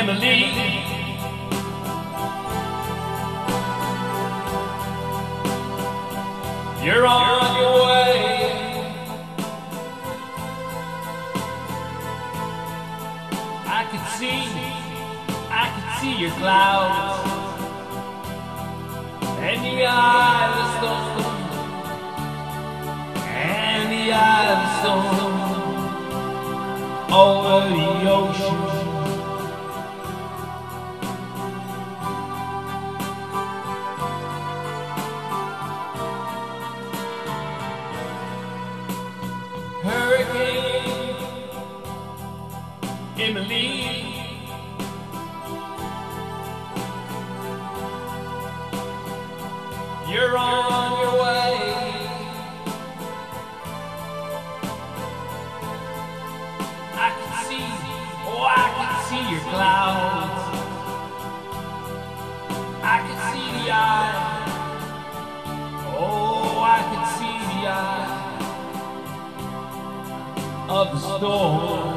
Emily. You're on your way. I could see your clouds and the eye of the storm, and the eye of the storm over the ocean. Hurricane Emily, you're on your way. I can see your clouds. I can see the eye. Oh, I can see the eye of the storm.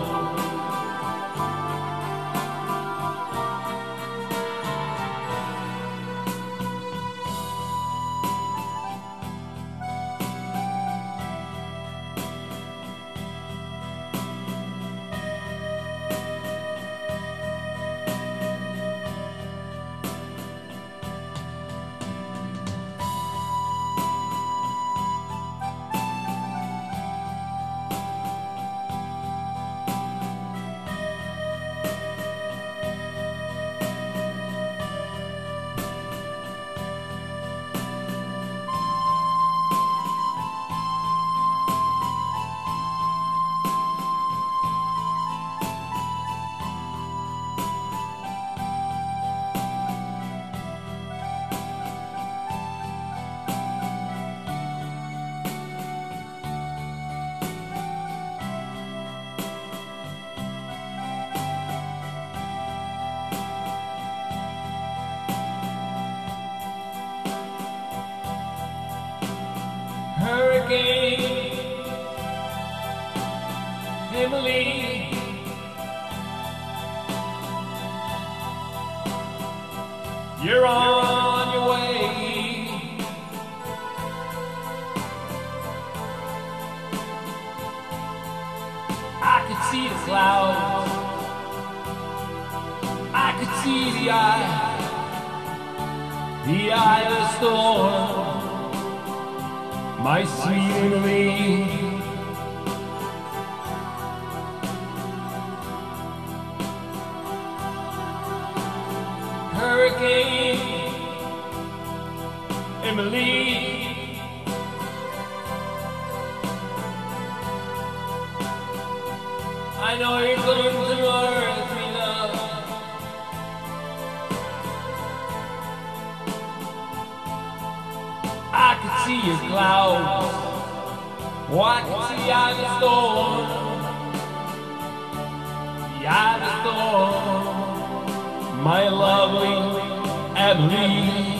Hurricane Emily, you're on your way. I could see the clouds, I could see the eye of the storm. My sweet Emily, Hurricane Emily, I know you're going to earth, me love. I could see your clouds. Oh, I could see the eye of the storm. The eye of the storm. My lovely Emily.